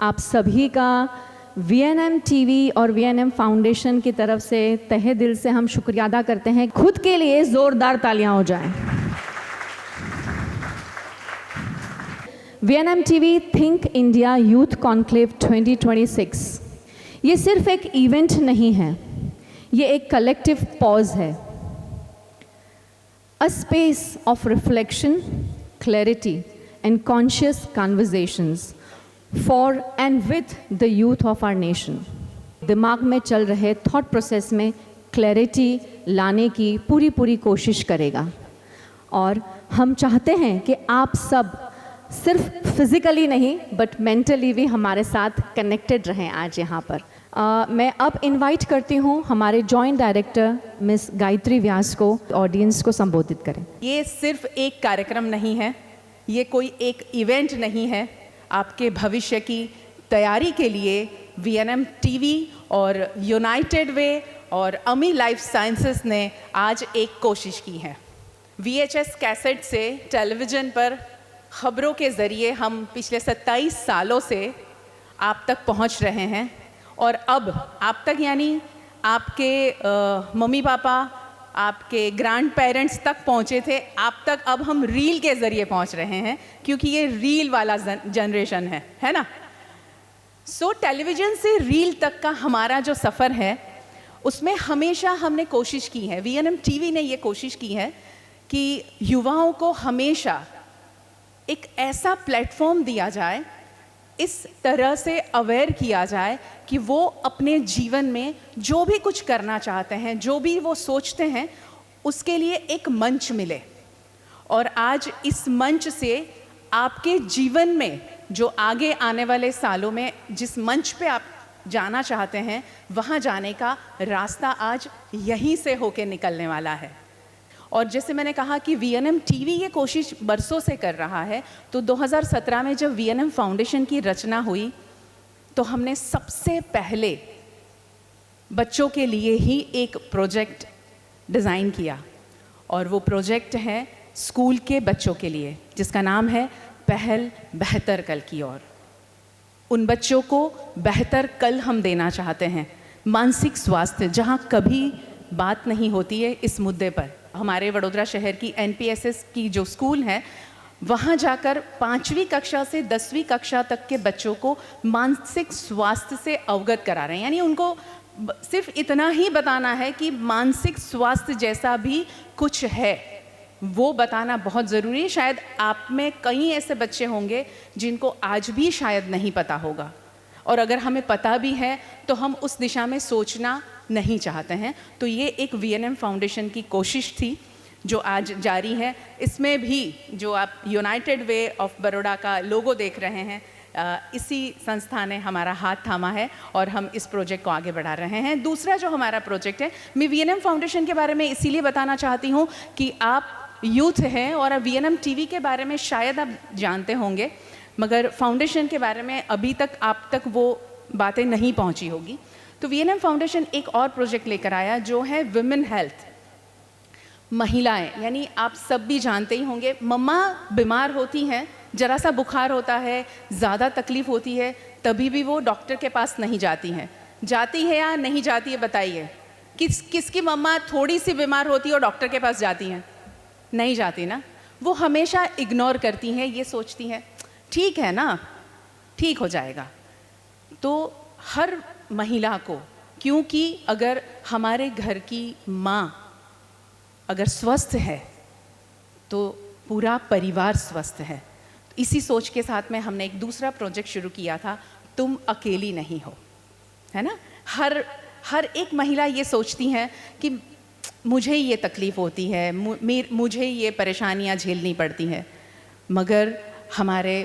आप सभी का VNM टीवी और VNM फाउंडेशन की तरफ से तहे दिल से हम शुक्रिया अदा करते हैं। खुद के लिए ज़ोरदार तालियां हो जाएं। VNM TV think India youth conclave 2026 ये सिर्फ एक इवेंट नहीं है, ये एक कलेक्टिव पॉज है, a space of reflection, clarity and conscious conversations for and with the youth of our nation. दिमाग में चल रहे थॉट प्रोसेस में क्लैरिटी लाने की पूरी कोशिश करेगा और हम चाहते हैं कि आप सब सिर्फ फिज़िकली नहीं बट मेंटली भी हमारे साथ कनेक्टेड रहें आज यहाँ पर। मैं अब इनवाइट करती हूँ हमारे जॉइंट डायरेक्टर मिस गायत्री व्यास को ऑडियंस को संबोधित करें। ये सिर्फ एक कार्यक्रम नहीं है, ये कोई एक इवेंट नहीं है। आपके भविष्य की तैयारी के लिए VNM टीवी और यूनाइटेड वे और अमी लाइफ साइंसेस ने आज एक कोशिश की है। VHS कैसेट से टेलीविज़न पर खबरों के ज़रिए हम पिछले 27 सालों से आप तक पहुंच रहे हैं और अब आप तक यानी आपके मम्मी पापा, आपके ग्रैंड पेरेंट्स तक पहुँचे थे, आप तक अब हम रील के ज़रिए पहुँच रहे हैं क्योंकि ये रील वाला जनरेशन है ना। सो टेलीविज़न से रील तक का हमारा जो सफ़र है उसमें हमेशा हमने कोशिश की है, VNM टीवी ने ये कोशिश की है कि युवाओं को हमेशा एक ऐसा प्लेटफॉर्म दिया जाए, इस तरह से अवेयर किया जाए कि वो अपने जीवन में जो भी कुछ करना चाहते हैं, जो भी वो सोचते हैं, उसके लिए एक मंच मिले। और आज इस मंच से आपके जीवन में जो आगे आने वाले सालों में जिस मंच पे आप जाना चाहते हैं, वहाँ जाने का रास्ता आज यहीं से होके निकलने वाला है। और जैसे मैंने कहा कि VNM टीवी ये कोशिश बरसों से कर रहा है, तो 2017 में जब VNM फाउंडेशन की रचना हुई तो हमने सबसे पहले बच्चों के लिए ही एक प्रोजेक्ट डिज़ाइन किया और वो प्रोजेक्ट है स्कूल के बच्चों के लिए, जिसका नाम है पहल बेहतर कल की ओर। उन बच्चों को बेहतर कल हम देना चाहते हैं। मानसिक स्वास्थ्य, जहाँ कभी बात नहीं होती है इस मुद्दे पर, हमारे वडोदरा शहर की NPSS की जो स्कूल है, वहाँ जाकर 5वीं कक्षा से 10वीं कक्षा तक के बच्चों को मानसिक स्वास्थ्य से अवगत करा रहे हैं। यानी उनको सिर्फ इतना ही बताना है कि मानसिक स्वास्थ्य जैसा भी कुछ है, वो बताना बहुत ज़रूरी है। शायद आप में कई ऐसे बच्चे होंगे जिनको आज भी शायद नहीं पता होगा, और अगर हमें पता भी है तो हम उस दिशा में सोचना नहीं चाहते हैं। तो ये एक VNM फाउंडेशन की कोशिश थी जो आज जारी है। इसमें भी जो आप यूनाइटेड वे ऑफ बड़ौदा का लोगो देख रहे हैं, इसी संस्था ने हमारा हाथ थामा है और हम इस प्रोजेक्ट को आगे बढ़ा रहे हैं। दूसरा जो हमारा प्रोजेक्ट है, मैं VNM फाउंडेशन के बारे में इसीलिए बताना चाहती हूँ कि आप यूथ हैं और VNM टीवी के बारे में शायद आप जानते होंगे, मगर फाउंडेशन के बारे में अभी तक आप तक वो बातें नहीं पहुँची होगी। तो VNM फाउंडेशन एक और प्रोजेक्ट लेकर आया जो है विमेन हेल्थ, महिलाएं। यानी आप सब भी जानते ही होंगे, मम्मा बीमार होती हैं, ज़रा सा बुखार होता है, ज़्यादा तकलीफ़ होती है, तभी भी वो डॉक्टर के पास नहीं जाती हैं। जाती है या नहीं जाती है बताइए? किसकी मम्मा थोड़ी सी बीमार होती है और डॉक्टर के पास जाती हैं? नहीं जाती ना। वो हमेशा इग्नोर करती हैं, ये सोचती हैं ठीक है ना, ठीक हो जाएगा। तो हर महिला को, क्योंकि अगर हमारे घर की माँ अगर स्वस्थ है तो पूरा परिवार स्वस्थ है। इसी सोच के साथ में हमने एक दूसरा प्रोजेक्ट शुरू किया था, तुम अकेली नहीं हो, है ना। हर एक महिला ये सोचती हैं कि मुझे ये तकलीफ़ होती है, मुझे ये परेशानियाँ झेलनी पड़ती हैं, मगर हमारे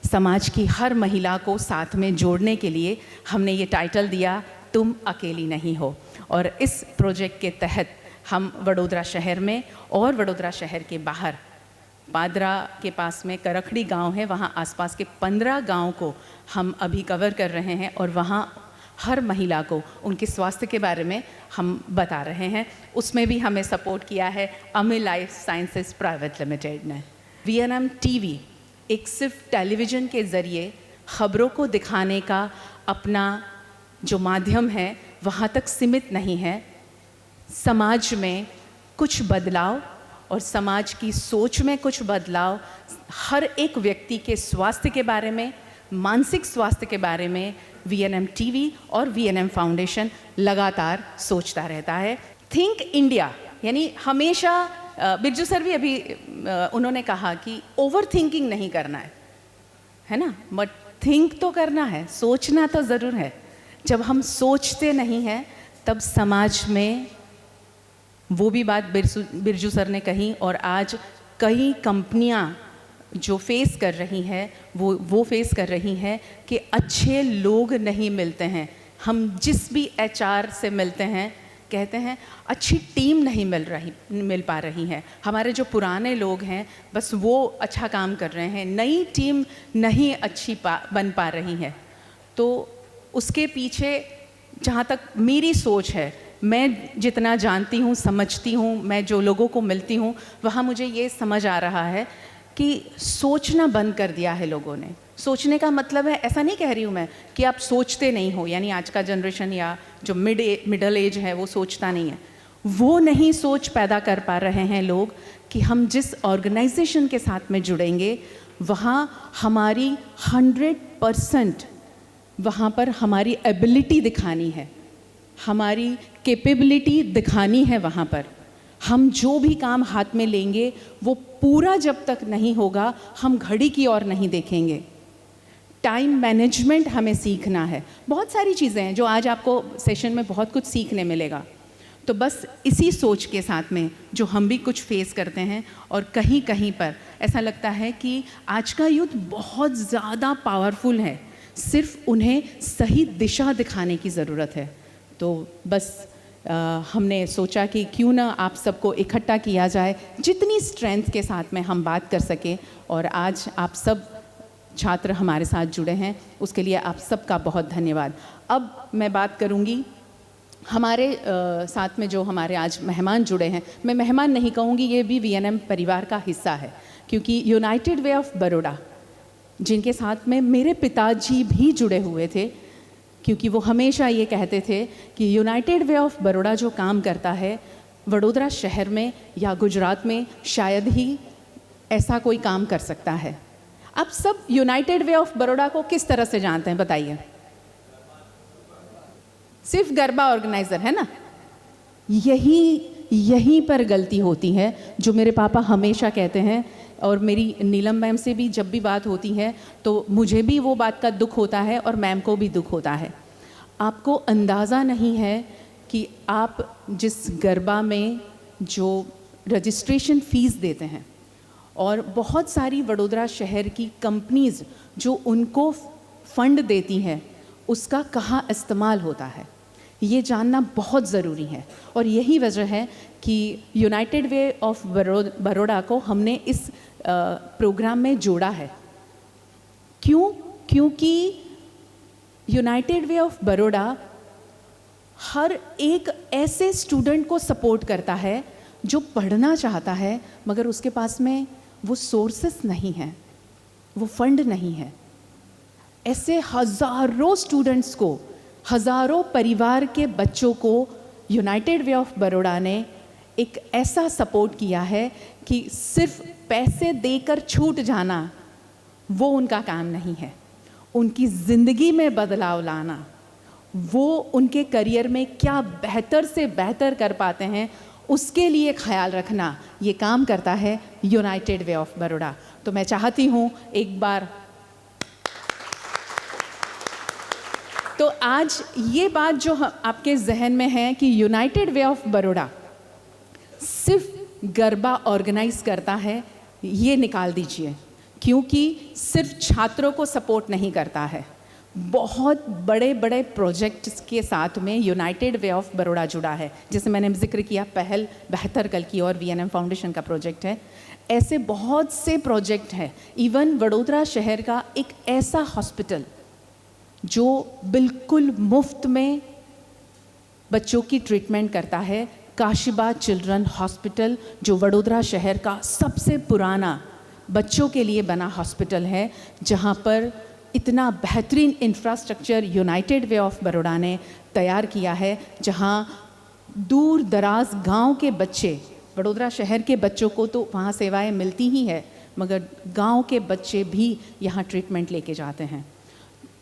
समाज की हर महिला को साथ में जोड़ने के लिए हमने ये टाइटल दिया, तुम अकेली नहीं हो। और इस प्रोजेक्ट के तहत हम वडोदरा शहर में और वडोदरा शहर के बाहर, पादरा के पास में करखड़ी गांव है, वहाँ आसपास के 15 गांव को हम अभी कवर कर रहे हैं और वहाँ हर महिला को उनके स्वास्थ्य के बारे में हम बता रहे हैं। उसमें भी हमें सपोर्ट किया है अमी लाइफ साइंसेस प्राइवेट लिमिटेड ने। VNM टीवी एक सिर्फ टेलीविज़न के ज़रिए खबरों को दिखाने का अपना जो माध्यम है वहाँ तक सीमित नहीं है। समाज में कुछ बदलाव और समाज की सोच में कुछ बदलाव, हर एक व्यक्ति के स्वास्थ्य के बारे में, मानसिक स्वास्थ्य के बारे में VNM टीवी और VNM फाउंडेशन लगातार सोचता रहता है। थिंक इंडिया, यानी हमेशा बिरजू सर भी अभी उन्होंने कहा कि ओवर थिंकिंग नहीं करना है ना, बट थिंक तो करना है, सोचना तो ज़रूर है। जब हम सोचते नहीं हैं तब समाज में, वो भी बात बिरजू सर ने कही, और आज कई कंपनियां जो फेस कर रही हैं वो फेस कर रही हैं कि अच्छे लोग नहीं मिलते हैं। हम जिस भी HR से मिलते हैं कहते हैं अच्छी टीम नहीं मिल पा रही है। हमारे जो पुराने लोग हैं बस वो अच्छा काम कर रहे हैं, नई टीम नहीं अच्छी बन पा रही है। तो उसके पीछे जहाँ तक मेरी सोच है, मैं जितना जानती हूँ, समझती हूँ, मैं जो लोगों को मिलती हूँ, वहाँ मुझे ये समझ आ रहा है कि सोचना बंद कर दिया है लोगों ने। सोचने का मतलब है, ऐसा नहीं कह रही हूँ मैं कि आप सोचते नहीं हो, यानी आज का जनरेशन या जो मिडल एज है वो सोचता नहीं है, वो नहीं सोच पैदा कर पा रहे हैं लोग कि हम जिस ऑर्गेनाइजेशन के साथ में जुड़ेंगे वहाँ हमारी 100% वहाँ पर हमारी एबिलिटी दिखानी है, हमारी कैपेबिलिटी दिखानी है। वहाँ पर हम जो भी काम हाथ में लेंगे वो पूरा जब तक नहीं होगा हम घड़ी की ओर नहीं देखेंगे। टाइम मैनेजमेंट हमें सीखना है। बहुत सारी चीज़ें हैं जो आज आपको सेशन में बहुत कुछ सीखने मिलेगा। तो बस इसी सोच के साथ में जो हम भी कुछ फेस करते हैं, और कहीं कहीं पर ऐसा लगता है कि आज का यूथ बहुत ज़्यादा पावरफुल है, सिर्फ उन्हें सही दिशा दिखाने की ज़रूरत है। तो बस हमने सोचा कि क्यों ना आप सबको इकट्ठा किया जाए, जितनी स्ट्रेंथ के साथ में हम बात कर सकें। और आज आप सब छात्र हमारे साथ जुड़े हैं, उसके लिए आप सबका बहुत धन्यवाद। अब मैं बात करूंगी हमारे साथ में जो हमारे आज मेहमान जुड़े हैं। मैं मेहमान नहीं कहूँगी, ये भी VNM परिवार का हिस्सा है, क्योंकि यूनाइटेड वे ऑफ बड़ौदा जिनके साथ में मेरे पिताजी भी जुड़े हुए थे, क्योंकि वो हमेशा ये कहते थे कि यूनाइटेड वे ऑफ बड़ौदा जो काम करता है वडोदरा शहर में या गुजरात में शायद ही ऐसा कोई काम कर सकता है। आप सब यूनाइटेड वे ऑफ बड़ौदा को किस तरह से जानते हैं बताइए? सिर्फ गरबा ऑर्गेनाइजर है ना। यहीं पर गलती होती है, जो मेरे पापा हमेशा कहते हैं, और मेरी नीलम मैम से भी जब भी बात होती है तो मुझे भी वो बात का दुख होता है और मैम को भी दुख होता है। आपको अंदाज़ा नहीं है कि आप जिस गरबा में जो रजिस्ट्रेशन फ़ीस देते हैं और बहुत सारी वडोदरा शहर की कंपनीज़ जो उनको फ़ंड देती हैं, उसका कहाँ इस्तेमाल होता है, ये जानना बहुत ज़रूरी है। और यही वजह है कि यूनाइटेड वे ऑफ बड़ौदा को हमने इस प्रोग्राम में जोड़ा है। क्यों? क्योंकि यूनाइटेड वे ऑफ बड़ौदा हर एक ऐसे स्टूडेंट को सपोर्ट करता है जो पढ़ना चाहता है, मगर उसके पास में वो सोर्सेस नहीं है, वो फंड नहीं है। ऐसे हज़ारों स्टूडेंट्स को, हज़ारों परिवार के बच्चों को यूनाइटेड वे ऑफ बड़ौदा ने एक ऐसा सपोर्ट किया है कि सिर्फ पैसे देकर छूट जाना वो उनका काम नहीं है। उनकी ज़िंदगी में बदलाव लाना, वो उनके करियर में क्या बेहतर से बेहतर कर पाते हैं, उसके लिए ख्याल रखना, ये काम करता है यूनाइटेड वे ऑफ बड़ौदा। तो मैं चाहती हूँ एक बार तो आज ये बात जो आपके जहन में है कि यूनाइटेड वे ऑफ बड़ौदा सिर्फ गरबा ऑर्गेनाइज करता है, ये निकाल दीजिए, क्योंकि सिर्फ छात्रों को सपोर्ट नहीं करता है। बहुत बड़े बड़े प्रोजेक्ट्स के साथ में यूनाइटेड वे ऑफ बड़ौदा जुड़ा है। जैसे मैंने जिक्र किया, पहल बेहतर कल की और VNM फाउंडेशन का प्रोजेक्ट है। ऐसे बहुत से प्रोजेक्ट हैं। इवन वडोदरा शहर का एक ऐसा हॉस्पिटल जो बिल्कुल मुफ्त में बच्चों की ट्रीटमेंट करता है, काशिबा चिल्ड्रन हॉस्पिटल, जो वडोदरा शहर का सबसे पुराना बच्चों के लिए बना हॉस्पिटल है, जहाँ पर इतना बेहतरीन infrastructure United Way of Baroda ने तैयार किया है, जहां दूर दराज गांव के बच्चे, वडोदरा शहर के बच्चों को तो वहाँ सेवाएं मिलती ही है, मगर गांव के बच्चे भी यहाँ ट्रीटमेंट लेके जाते हैं।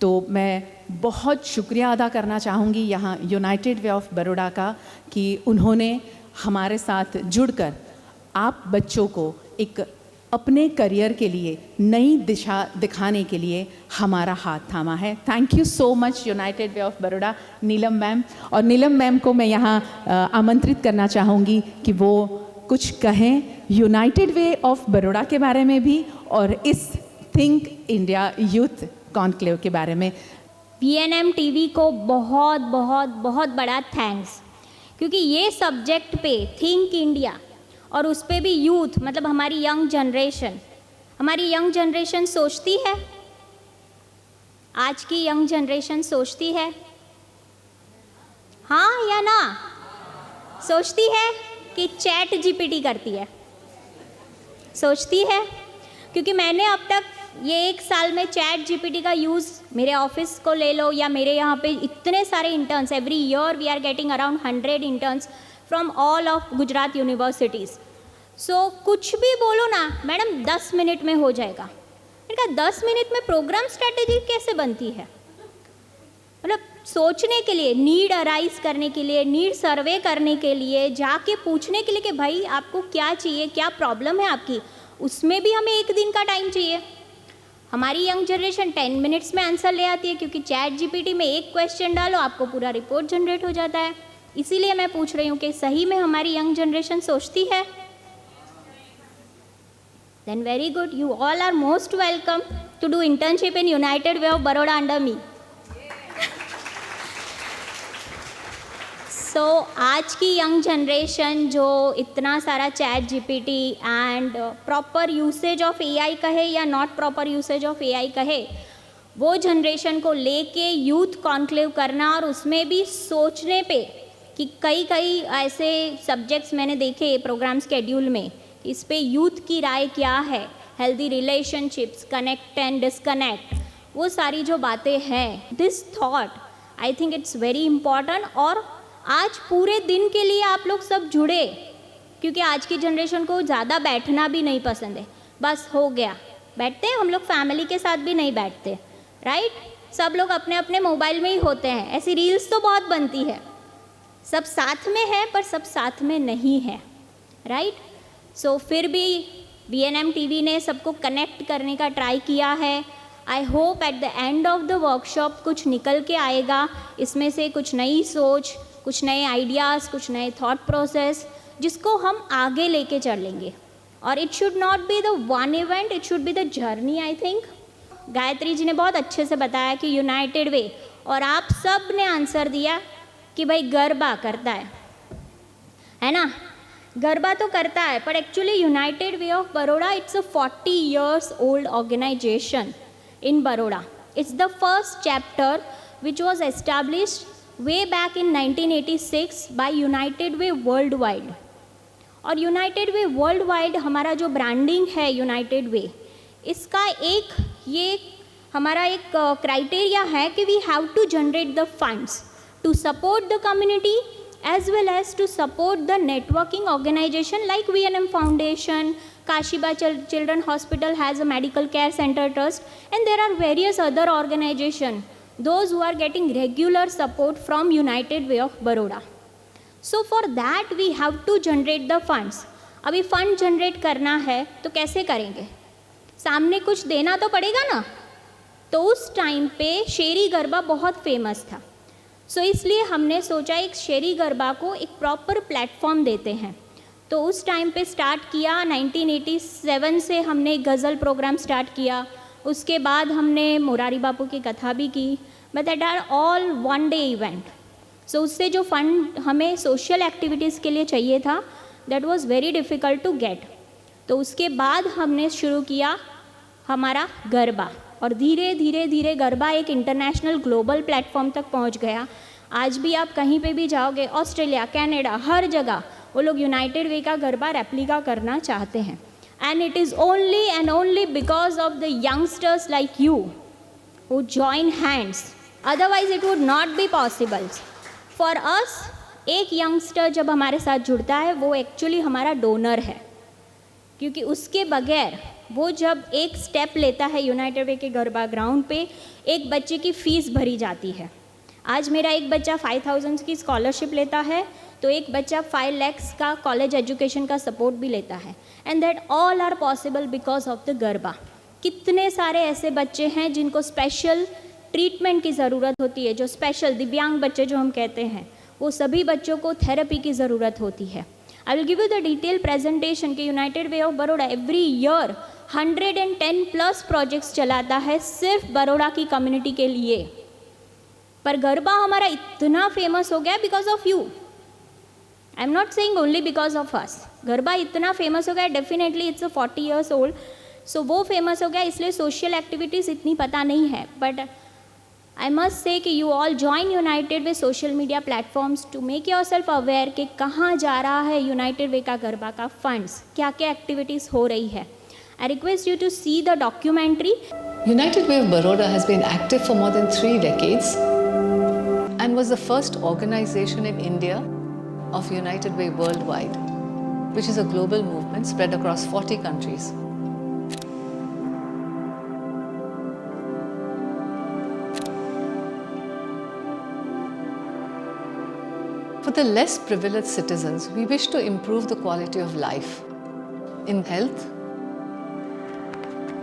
तो मैं बहुत शुक्रिया अदा करना चाहूँगी यहाँ यूनाइटेड वे ऑफ बड़ौदा का कि उन्होंने हमारे साथ जुड़कर आप बच्चों को एक अपने करियर के लिए नई दिशा दिखाने के लिए हमारा हाथ थामा है। Thank you so much United Way of Baroda, Neelam ma'am. और नीलम मैम को मैं यहाँ आमंत्रित करना चाहूँगी कि वो कुछ कहें यूनाइटेड वे ऑफ बड़ौदा के बारे में भी और इस थिंक इंडिया यूथ कॉन्क्लेव के बारे में। VNM TV को बहुत बहुत बहुत बड़ा थैंक्स, क्योंकि ये सब्जेक्ट पे थिंक इंडिया और उस पे भी यूथ, मतलब हमारी यंग जनरेशन सोचती है, आज की यंग जनरेशन सोचती है, हाँ या ना? सोचती है कि चैट GPT करती है, सोचती है। क्योंकि मैंने अब तक ये 1 साल में चैट GPT का यूज़, मेरे ऑफिस को ले लो या मेरे यहाँ पे इतने सारे interns, every year we are getting around 100 interns from all of Gujarat universities. So कुछ भी बोलो ना मैडम 10 मिनट में हो जाएगा। मैंने कहा 10 मिनट में प्रोग्राम स्ट्रेटेजी कैसे बनती है? मतलब सोचने के लिए, नीड अराइज करने के लिए, नीड सर्वे करने के लिए, जाके पूछने के लिए कि भाई आपको क्या चाहिए, क्या प्रॉब्लम है आपकी, उसमें भी हमें 1 दिन का टाइम चाहिए। हमारी यंग जनरेशन 10 मिनट्स में आंसर ले आती है, क्योंकि चैट GPT में एक क्वेश्चन डालो आपको पूरा रिपोर्ट जनरेट हो जाता है। इसीलिए मैं पूछ रही हूँ कि सही में हमारी यंग जनरेशन सोचती है? Then very good, you all are most welcome to do internship in United Way of Baroda under me. So आज की यंग जनरेशन जो इतना सारा chat GPT and proper usage of AI कहे या not proper usage of AI कहे, वो generation को लेके यूथ कॉन्क्लेव करना और उसमें भी सोचने पे कि कई ऐसे सब्जेक्ट्स मैंने देखे प्रोग्राम स्केड्यूल में, इस पे यूथ की राय क्या है, healthy relationships, connect and disconnect, वो सारी जो बातें हैं, this thought I think it's very important. और आज पूरे दिन के लिए आप लोग सब जुड़े, क्योंकि आज की जनरेशन को ज़्यादा बैठना भी नहीं पसंद है, बस हो गया बैठते हैं, हम लोग फैमिली के साथ भी नहीं बैठते, राइट? सब लोग अपने अपने मोबाइल में ही होते हैं। ऐसी रील्स तो बहुत बनती है, सब साथ में है पर सब साथ में नहीं है, राइट? सो फिर भी VNM TV ने सबको कनेक्ट करने का ट्राई किया है। I hope at the end of the workshop कुछ निकल के आएगा, इसमें से कुछ नई सोच, कुछ नए आइडियाज़, कुछ नए थॉट प्रोसेस, जिसको हम आगे लेके चलेंगे। और it should not be the one event, it should be the journey. I think Gayatri ji ने बहुत अच्छे से बताया कि यूनाइटेड वे, और आप सब ने आंसर दिया कि भाई गरबा करता है ना? गरबा तो करता है, पर actually United Way of Baroda it's a 40 years old organization in Baroda. It's the first chapter which was established way back in 1986 by United Way Worldwide. और यूनाइटेड वे वर्ल्ड हमारा जो ब्रांडिंग है यूनाइटेड वे, इसका ये हमारा एक क्राइटेरिया है कि we have to generate the funds to support the community as well as to support the networking organization like VNM Foundation, Kashiba Children Hospital has a medical care center trust, and there are various other organizations, those who are getting regular support from United Way of Baroda. So for that we have to generate the funds. अभी fund generate करना है तो कैसे करेंगे? सामने कुछ देना तो पड़ेगा ना। तो उस टाइम पे शेरी गरबा बहुत फेमस था, सो इसलिए हमने सोचा एक शेरी गरबा को एक प्रॉपर प्लेटफॉर्म देते हैं। तो उस टाइम पे स्टार्ट किया, 1987 से हमने एक गज़ल प्रोग्राम स्टार्ट किया। उसके बाद हमने मुरारी बापू की कथा भी की, but that are all 1 day event. So उससे जो फंड हमें सोशल एक्टिविटीज़ के लिए चाहिए था, that was very difficult to get. तो उसके बाद हमने शुरू किया हमारा गरबा, और धीरे धीरे गरबा एक इंटरनेशनल ग्लोबल प्लेटफॉर्म तक पहुंच गया। आज भी आप कहीं पे भी जाओगे, ऑस्ट्रेलिया, कनाडा, हर जगह वो लोग यूनाइटेड वे का गरबा रेप्लिका करना चाहते हैं। And it is only and only because of the youngsters like you who join hands. Otherwise it would not be possible. For us, एक यंगस्टर जब हमारे साथ जुड़ता है वो एक्चुअली हमारा डोनर है, क्योंकि उसके बगैर वो जब एक स्टेप लेता है यूनाइटेड वे के गरबा ग्राउंड पे, एक बच्चे की फ़ीस भरी जाती है. आज मेरा एक बच्चा 5,000 की स्कॉलरशिप लेता है तो एक बच्चा 5 लाख का कॉलेज एजुकेशन का सपोर्ट भी लेता है. And that all are possible because of the garba. कितने सारे ऐसे बच्चे हैं जिनको स्पेशल ट्रीटमेंट की ज़रूरत होती है, जो स्पेशल दिव्यांग बच्चे जो हम कहते हैं, वो सभी बच्चों को थेरेपी की ज़रूरत होती है. I will give you the detail presentation कि United Way of Baroda every year 110+ projects चलाता है सिर्फ बड़ौदा की कम्युनिटी के लिए. पर गरबा हमारा इतना फेमस हो गया because of you. I am not saying only because of us. Garba इतना फेमस हो गया, डेफिनेटली इट्स 40 years ओल्ड, सो वो फेमस हो गया, इसलिए सोशल एक्टिविटीज़ इतनी पता नहीं है. बट आई मस्ट से कि you all join United Way social media platforms to make yourself aware कि कहाँ जा रहा है यूनाइटेड वे का गरबा का फंड्स, क्या क्या एक्टिविटीज़ हो रही है. I request you to see the documentary. United Way of Baroda has been active for more than 3 decades and was the first organization in India of United Way worldwide, which is a global movement spread across 40 countries. For the less privileged citizens, we wish to improve the quality of life in health,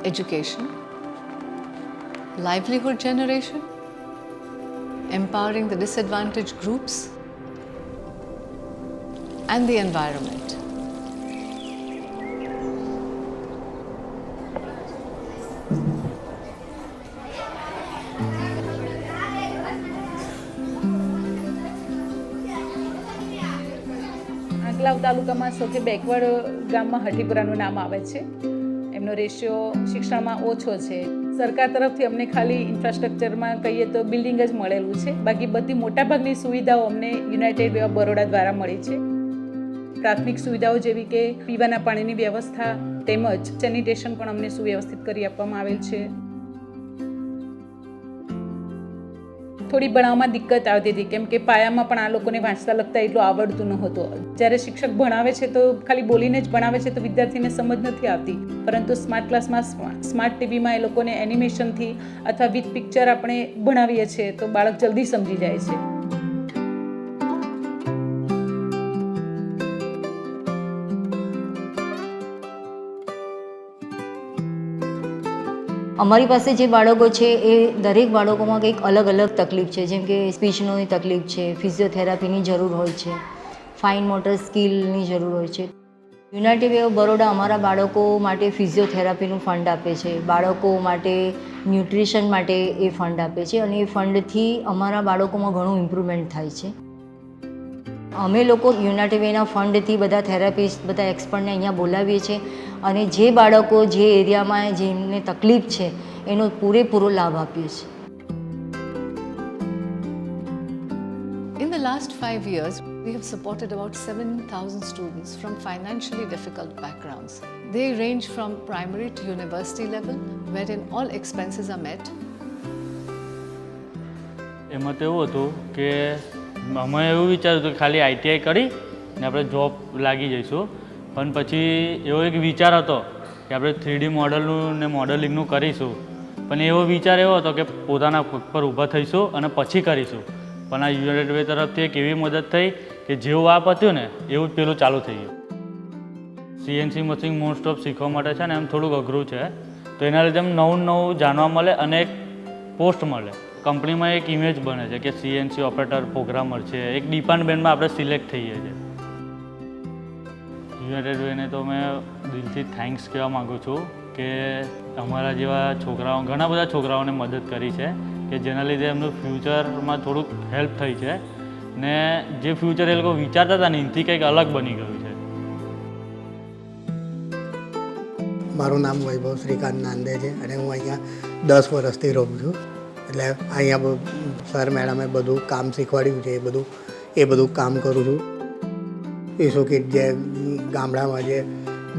education, livelihood generation, empowering the disadvantaged groups, and the environment. Anklav તાલુકામાં સૌથી backward ગામમાં હઠીપુરાનું નામ આવે છે. એમનો ratio શિક્ષણમાં ઓછો છે. સરકાર તરફથી અમને ખાલી ઇન્ફ્રાસ્ટ્રક્ચરમાં કહીએ તો બિલ્ડિંગ જ મળેલું છે, બાકી બધી મોટાભાગની સુવિધાઓ અમને યુનાઇટેડ વે ઓફ બરોડા દ્વારા મળી છે. પ્રાથમિક સુવિધાઓ જેવી કે પીવાના પાણીની વ્યવસ્થા તેમજ સેનિટેશન પણ અમને સુવ્યવસ્થિત કરી આપવામાં આવેલ છે. થોડી ભણાવવામાં દિક્કત આવતી હતી, કેમ કે પાયામાં પણ આ લોકોને વાંચતા લખતા એટલું આવડતું નહોતું. જ્યારે શિક્ષક ભણાવે છે તો ખાલી બોલીને જ ભણાવે છે તો વિદ્યાર્થીને સમજ નથી આવતી, પરંતુ સ્માર્ટ ક્લાસમાં સ્માર્ટ ટીવીમાં એ લોકોને એનિમેશનથી અથવા વિથ પિક્ચર આપણે ભણાવીએ છીએ તો બાળક જલ્દી સમજી જાય છે. અમારી પાસે જે બાળકો છે એ દરેક બાળકોમાં કંઈક અલગ અલગ તકલીફ છે, જેમ કે સ્પીચની તકલીફ છે, ફિઝિયોથેરાપીની જરૂર હોય છે, ફાઇન મોટર સ્કિલની જરૂર હોય છે. યુનાઇટેડ વે ઓફ બરોડા અમારા બાળકો માટે ફિઝિયોથેરાપીનું ફંડ આપે છે, બાળકો માટે ન્યુટ્રિશન માટે એ ફંડ આપે છે, અને એ ફંડથી અમારા બાળકોમાં ઘણું ઇમ્પ્રુવમેન્ટ થાય છે. અમે લોકો યુનાઇટેડ વેના ફંડથી બધા થેરાપિસ્ટ, બધા એક્સપર્ટને અહીંયા બોલાવીએ છીએ અને જે બાળકો જે એરિયામાં જેમને તકલીફ છે એનો પૂરેપૂરો લાભ આપીએ છીએ. In the last 5 years, we have supported about 7,000 students from financially difficult backgrounds. They range from primary to university level, wherein all expenses are met. એમાં તો એવું હતું કે અમે એવું વિચાર્યું હતું કે ખાલી ITI કરી ને આપણે જોબ લાગી જઈશું, પણ પછી એવો એક વિચાર હતો કે આપણે 3D મોડલનું ને મોડલિંગનું કરીશું, પણ એવો વિચાર એવો હતો કે પોતાના પગ પર ઊભા થઈશું અને પછી કરીશું. પણ આ યુનાઇટેડ વે તરફથી એક એવી મદદ થઈ કે જેવું આ પત્યું ને એવું જ પેલું ચાલુ થઈ ગયું. CNC મશીન મોસ્ટ ઓફ શીખવા માટે છે ને એમ થોડુંક અઘરું છે, તો એના લીધે એમ નવું નવું જાણવા મળે અને એક પોસ્ટ મળે. કંપનીમાં એક ઇમેજ બને છે કે CNC ઓપરેટર પ્રોગ્રામર છે, એક ડિપાર્ટમેન્ટમાં આપણે સિલેક્ટ થઈએ છીએ. યુનાઇટેડ વેને તો મેં દિલથી થેન્ક્સ કહેવા માગું છું કે અમારા જેવા છોકરાઓ, ઘણા બધા છોકરાઓને મદદ કરી છે કે જેના લીધે એમનું ફ્યુચરમાં થોડુંક હેલ્પ થઈ છે ને જે ફ્યુચર એ લોકો વિચારતા હતા ને એનાથી કંઈક અલગ બની ગયું છે. મારું નામ વૈભવ શ્રીકાંત નાંદે છે અને હું અહીંયા 10 વર્ષથી રહું છું. એટલે અહીંયા સર મેડમે બધું કામ શીખવાડ્યું છે, એ બધું કામ કરું છું. ઈસુ કિટ જે ગામડામાં જે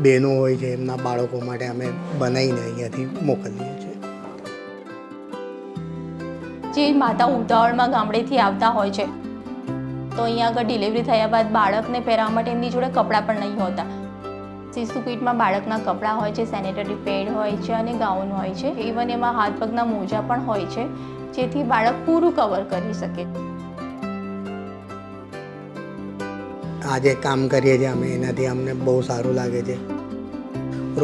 બહેનો હોય છે એમના બાળકો માટે અમે બનાવીને અહીંયાથી મોકલીએ છીએ. જે માતા ઉતાવળમાં ગામડેથી આવતા હોય છે તો અહીંયા આગળ ડિલિવરી થયા બાદ બાળકને પહેરવા માટે એમની જોડે કપડાં પણ નહીં હોતા. શિશુ કીટમાં બાળકના કપડાં હોય છે, સેનેટરી પેડ હોય છે અને ગાઉન હોય છે. ઇવન એમાં હાથ પગના મોજા પણ હોય છે જેથી બાળક પૂરું કવર કરી શકે. આ જે કામ કરીએ છીએ અમે એનાથી અમને બહુ સારું લાગે છે,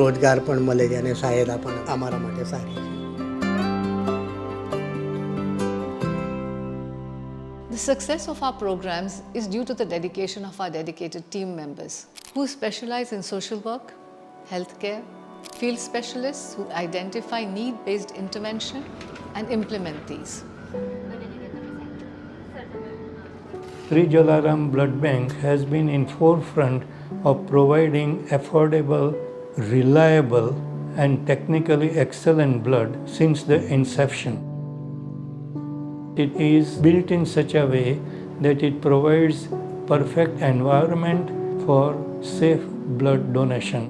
રોજગાર પણ મળે છે અને સહાયતા પણ અમારા માટે સારી છે. The success of our programs is due to the dedication of our dedicated team members who specialize in social work, healthcare, field specialists who identify need-based intervention and implement these. Sri Jalaram Blood Bank has been in forefront of providing affordable, reliable and technically excellent blood since the inception. It is built in such a way that it provides perfect environment for safe blood donation.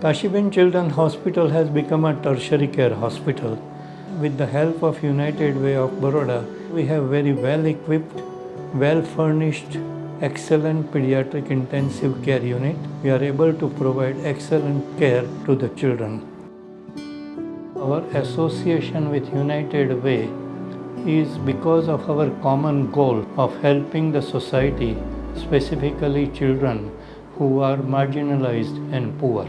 Kashiben Children's Hospital has become a tertiary care hospital. With the help of United Way of Baroda, we have very well equipped, well furnished, excellent pediatric intensive care unit. We are able to provide excellent care to the children. Our association with United Way is because of our common goal of helping the society, specifically children who are marginalized and poor.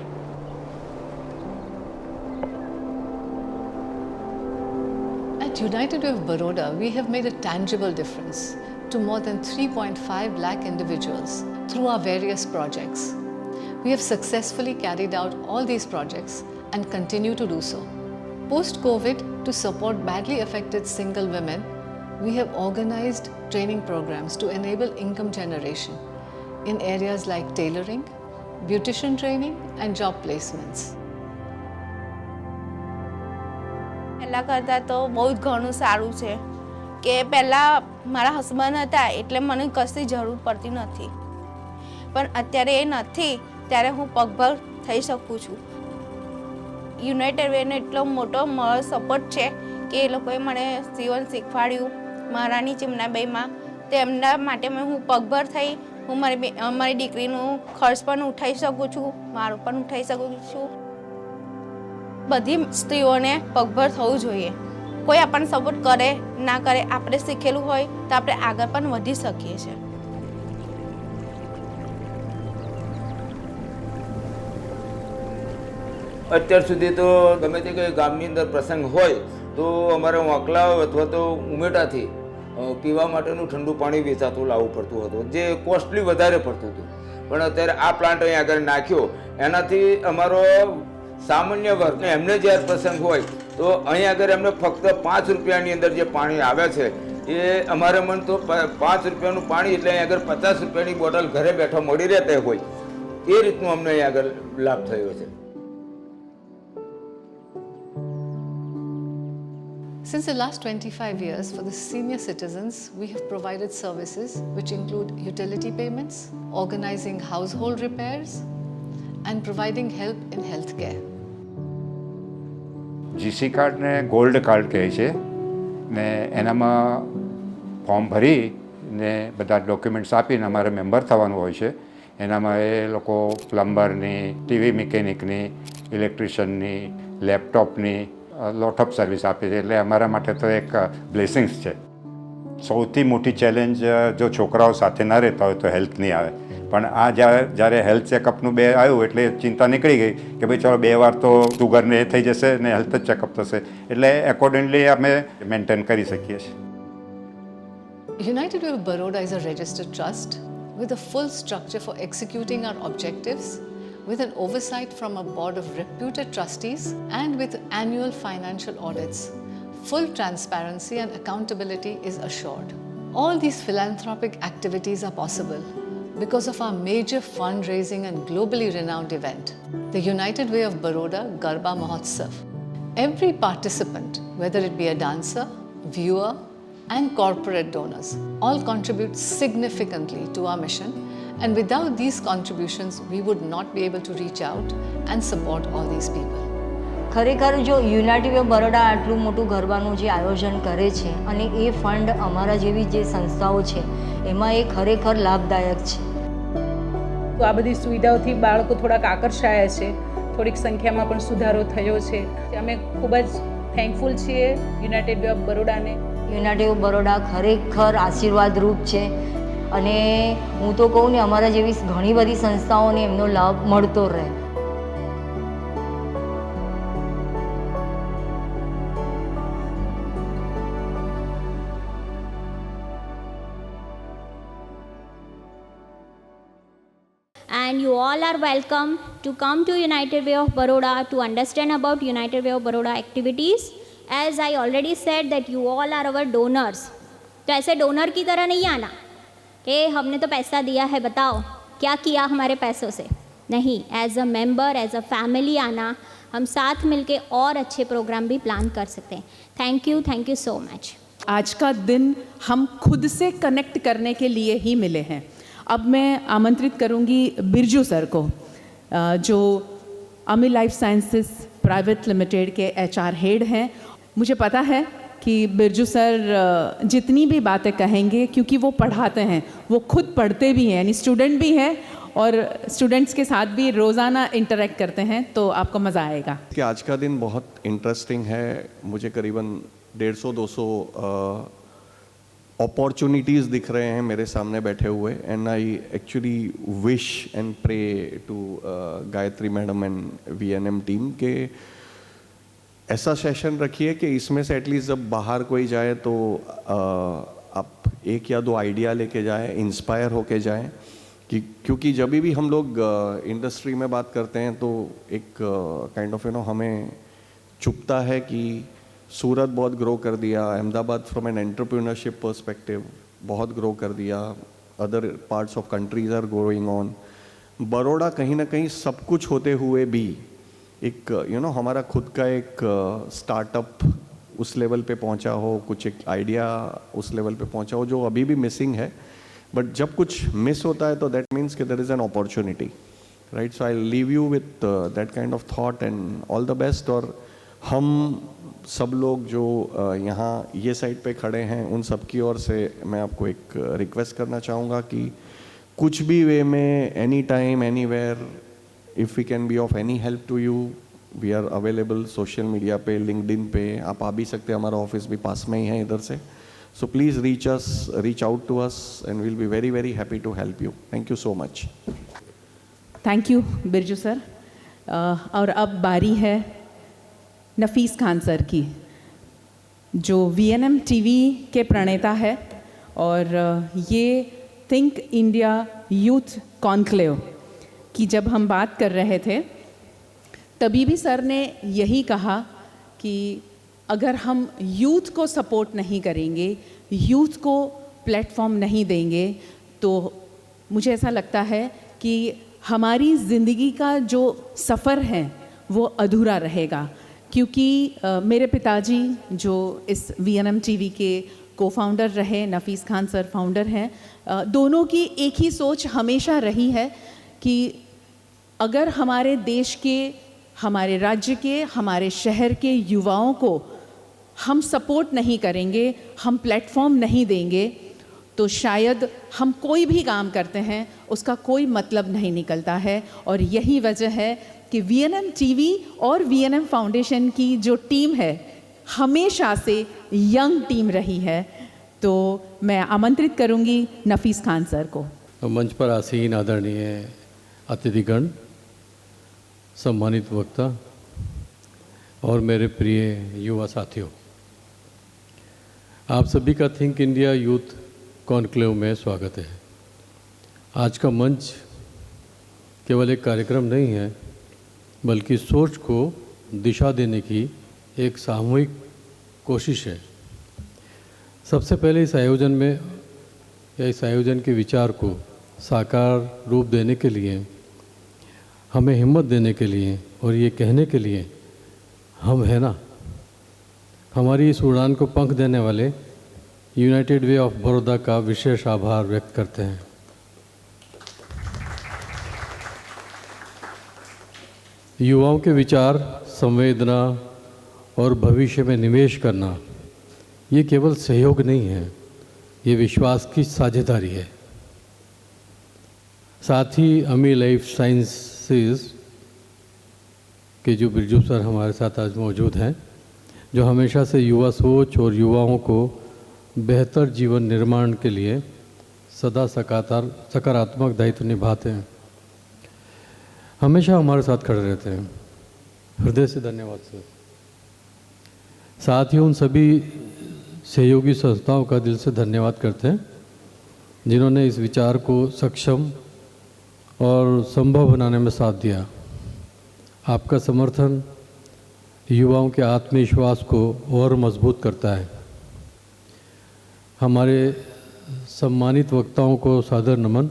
At United Way of Baroda, we have made a tangible difference to more than 3.5 lakh individuals through our various projects. We have successfully carried out all these projects and continue to do so. Post-COVID, to support badly affected single women, we have organized training programs to enable income generation in areas like tailoring, beautician training and job placements. પહેલાં કરતાં તો બહુ જ ઘણું સારું છે કે પહેલાં મારા હસબન્ડ હતા એટલે મને કશી જરૂર પડતી નથી, પણ અત્યારે એ નથી ત્યારે હું પગભર થઈ શકું છું. યુનાઇટેડ વેનો એટલો મોટો મારો સપોર્ટ છે કે એ લોકોએ મને સીવન શીખવાડ્યું મહારાણી ચિમનાબાઈમાં, તેમના માટે હું પગભર થઈ હું મારી દીકરીનું ખર્ચ પણ ઉઠાવી શકું છું, મારું પણ ઉઠાવી શકું છું. બધી સ્ત્રીઓને પગભર થવું જોઈએ. કોઈ આપણને સપોર્ટ કરે ના કરે, આપણે શીખેલું હોય તો આપણે આગળ પણ વધી શકીએ છીએ. અત્યાર સુધી તો ગમે તે કોઈ ગામની અંદર પ્રસંગ હોય તો અમારે વાંકલા અથવા તો ઉમેટાથી પીવા માટેનું ઠંડુ પાણી વેચાતું લાવવું પડતું હતું, જે કોસ્ટલી વધારે પડતું હતું. પણ અત્યારે આ પ્લાન્ટ અહીં આગળ નાખ્યો એનાથી અમારો સામાન્ય વર્ગ એમને જ્યારે પ્રસંગ હોય તો અહીં આગળ એમને ફક્ત 5 રૂપિયાની અંદર જે પાણી આવે છે એ અમારે મન તો 5 રૂપિયાનું પાણી એટલે અહીં આગળ 50 રૂપિયાની બોટલ ઘરે બેઠો મળી રહેતા હોય એ રીતનું અમને અહીં આગળ લાભ થયો છે. Since the last 25 years, for the senior citizens, we have provided services which include utility payments, organizing household repairs, and providing help in healthcare. GC કાર્ડને ગોલ્ડ કાર્ડ કહે છે ને એનામાં ફોર્મ ભરી ને બધા ડોક્યુમેન્ટ્સ આપીને અમારે મેમ્બર થવાનું હોય છે. એનામાં એ લોકો પ્લમ્બરની, ટીવી મિકેનિકની, ઇલેક્ટ્રિશિયનની, લેપટોપની લોટ ઓફ સર્વિસ આપે છે. એટલે અમારા માટે તો એક બ્લેસિંગ્સ છે. સૌથી મોટી ચેલેન્જ જો છોકરાઓ સાથે ના રહેતા હોય તો હેલ્થ નહીં આવે, પણ આ જ્યારે હેલ્થ ચેકઅપનું 2 આવ્યું એટલે ચિંતા નીકળી ગઈ કે ભાઈ ચાલો 2 વાર તો સુગરને એ થઈ જશે ને હેલ્થ જ ચેકઅપ થશે, એટલે એકોર્ડિંગલી અમે મેન્ટેન કરી શકીએ છીએ. United Way of Baroda is a registered trust with a full structure for executing our objectives, with an oversight from a board of reputed trustees and with annual financial audits. Full transparency and accountability is assured. All these philanthropic activities are possible because of our major fundraising and globally renowned event, the United Way of Baroda Garba Mahotsav. Every participant, whether it be a dancer, viewer, and corporate donors, all contribute significantly to our mission, and without these contributions, we would not be able to reach out and support all these people. ખરેખર જો United Way of Baroda આટલું મોટું ગરબાનું જે આયોજન કરે છે અને એ ફંડ અમારા જેવી જે સંસ્થાઓ છે એમાં એ ખરેખર લાભદાયક છે. તો આ બધી સુવિધાઓથી બાળકો થોડાક આકર્ષાયા છે, થોડીક સંખ્યામાં પણ સુધારો થયો છે. અમે ખૂબ જ થેન્કફુલ છીએ યુનાઇટેડ વે ઓફ બરોડાને. યુનાઇટેડ વે ઓફ બરોડા ખરેખર આશીર્વાદરૂપ છે અને હું તો કહું ને અમારા જેવી ઘણી બધી સંસ્થાઓને એમનો લાભ મળતો રહે. And you all are welcome to come to United Way of Baroda to understand about United Way of Baroda activities. As I already said that you all are our donors. तो ऐसे डोनर की तरह नहीं आना कि हमने तो पैसा दिया है बताओ क्या किया हमारे पैसों से. नहीं, as a member, as a family आना, हम साथ मिलके और अच्छे प्रोग्राम भी प्लान कर सकते हैं. Thank you so much. आज का दिन हम खुद से कनेक्ट करने के लिए ही मिले हैं. अब मैं आमंत्रित करूंगी बिरजू सर को, जो अमी लाइफ साइंसेस प्राइवेट लिमिटेड के HR हेड हैं. मुझे पता है कि बिरजू सर जितनी भी बातें कहेंगे, क्योंकि वो पढ़ाते हैं, वो खुद पढ़ते भी हैं, यानी स्टूडेंट भी हैं और स्टूडेंट्स के साथ भी रोज़ाना इंटरेक्ट करते हैं, तो आपको मज़ा आएगा. कि आज का दिन बहुत इंटरेस्टिंग है. मुझे करीबन 150-200 अपॉर्चुनिटीज़ दिख रहे हैं मेरे सामने बैठे हुए. And I actually wish and pray to Gayatri madam and VNM team के ऐसा सेशन रखिए कि इसमें से एटलीस्ट जब बाहर कोई जाए तो आप एक या दो आइडिया लेके जाए, इंस्पायर होके जाए. क्योंकि जब भी हम लोग इंडस्ट्री में बात करते हैं तो एक काइंड ऑफ हमें चुभता है कि सूरत बहुत ग्रो कर दिया, Ahmedabad from an entrepreneurship perspective बहुत ग्रो कर दिया, other parts of countries are growing on. Baroda कहीं ना कहीं सब कुछ होते हुए भी एक हमारा खुद का एक स्टार्टअप उस लेवल पे पहुंचा हो, कुछ एक आइडिया उस लेवल पे पहुंचा हो जो अभी भी मिसिंग है. बट जब कुछ मिस होता है तो दैट मीन्स कि there is an opportunity, right. So I leave you with that kind of thought and all the best. और हम सब लोग जो यहाँ ये साइड पे खड़े हैं उन सब की ओर से मैं आपको एक रिक्वेस्ट करना चाहूँगा कि कुछ भी वे में, any time, anywhere, if we can be of any help to you, we are available social media पे, लिंक्डइन पे. आप आ भी सकते हैं, हमारा ऑफिस भी पास में ही है इधर से. So please reach out to us and we'll be very very happy to help you. Thank you so much. Thank you Birju sir. और अब बारी है नफीस खान सर की, जो VNM TV के प्रणेता है और ये थिंक इंडिया यूथ कॉन्क्लेव की जब हम बात कर रहे थे तभी भी सर ने यही कहा कि अगर हम यूथ को सपोर्ट नहीं करेंगे, यूथ को प्लेटफॉर्म नहीं देंगे, तो मुझे ऐसा लगता है कि हमारी ज़िंदगी का जो सफ़र है वो अधूरा रहेगा. क्योंकि मेरे पिताजी जो इस VNM TV के को-फाउंडर रहे, नफीस खान सर फाउंडर हैं, दोनों की एक ही सोच हमेशा रही है कि अगर हमारे देश के, हमारे राज्य के, हमारे शहर के युवाओं को हम सपोर्ट नहीं करेंगे, हम प्लेटफॉर्म नहीं देंगे, तो शायद हम कोई भी काम करते हैं उसका कोई मतलब नहीं निकलता है. और यही वजह है कि VNM TV और VNM फाउंडेशन की जो टीम है हमेशा से यंग टीम रही है. तो मैं आमंत्रित करूंगी नफीस खान सर को. मंच पर आसीन आदरणीय अतिथिगण, सम्मानित वक्ता और मेरे प्रिय युवा साथियों, आप सभी का थिंक इंडिया यूथ कॉन्क्लेव में स्वागत है. आज का मंच केवल एक कार्यक्रम नहीं है, बल्कि सोच को दिशा देने की एक सामूहिक कोशिश है. सबसे पहले इस आयोजन में या इस आयोजन के विचार को साकार रूप देने के लिए, हमें हिम्मत देने के लिए और ये कहने के लिए हम है ना, हमारी इस उड़ान को पंख देने वाले यूनाइटेड वे ऑफ बड़ौदा का विशेष आभार व्यक्त करते हैं. युवाओं के विचार संवेदना और भविष्य में निवेश करना ये केवल सहयोग नहीं है, ये विश्वास की साझेदारी है। साथ ही अमी लाइफ साइंसेस के जो बिरजू सर हमारे साथ आज मौजूद हैं, जो हमेशा से युवा सोच और युवाओं को बेहतर जीवन निर्माण के लिए सदा सकारात्मक दायित्व निभाते हैं, हमेशा हमारे साथ खड़े रहते हैं। हृदय से धन्यवाद सर। साथ ही उन सभी सहयोगी संस्थाओं का दिल से धन्यवाद करते हैं जिन्होंने इस विचार को सक्षम और संभव बनाने में साथ दिया। आपका समर्थन युवाओं के आत्मविश्वास को और मजबूत करता है। हमारे सम्मानित वक्ताओं को सादर नमन।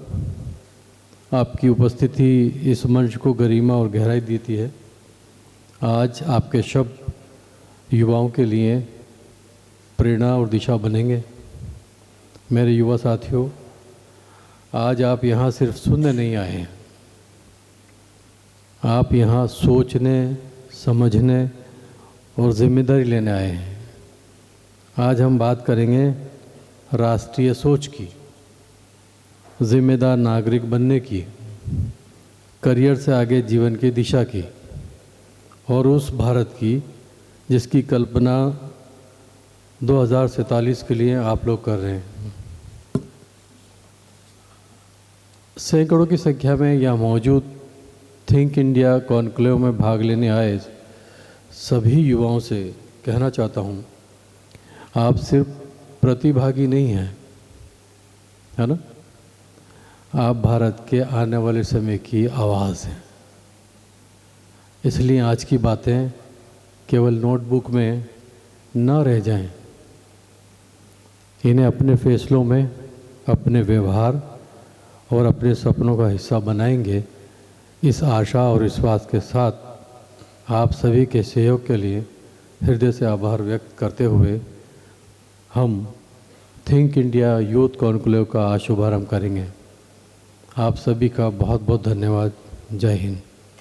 आपकी उपस्थिति इस मंच को गरिमा और गहराई देती है। आज आपके शब्द युवाओं के लिए प्रेरणा और दिशा बनेंगे। मेरे युवा साथियों, आज आप यहाँ सिर्फ सुनने नहीं आए हैं, आप यहाँ सोचने, समझने और जिम्मेदारी लेने आए हैं। आज हम बात करेंगे राष्ट्रीय सोच की, जिम्मेदार नागरिक बनने की, करियर से आगे जीवन की दिशा की और उस भारत की जिसकी कल्पना 2047 के लिए आप लोग कर रहे हैं। सैकड़ों की संख्या में यहाँ मौजूद थिंक इंडिया कॉन्क्लेव में भाग लेने आए सभी युवाओं से कहना चाहता हूँ, आप सिर्फ प्रतिभागी नहीं हैं, है ना? आप भारत के आने वाले समय की आवाज़ हैं। इसलिए आज की बातें केवल नोटबुक में न रह जाएं, इन्हें अपने फैसलों में, अपने व्यवहार और अपने सपनों का हिस्सा बनाएंगे। इस आशा और विश्वास के साथ आप सभी के सहयोग के लिए हृदय से आभार व्यक्त करते हुए हम थिंक इंडिया यूथ कॉन्क्लेव का शुभारंभ करेंगे। आप सभी का बहुत बहुत धन्यवाद। जय हिंद।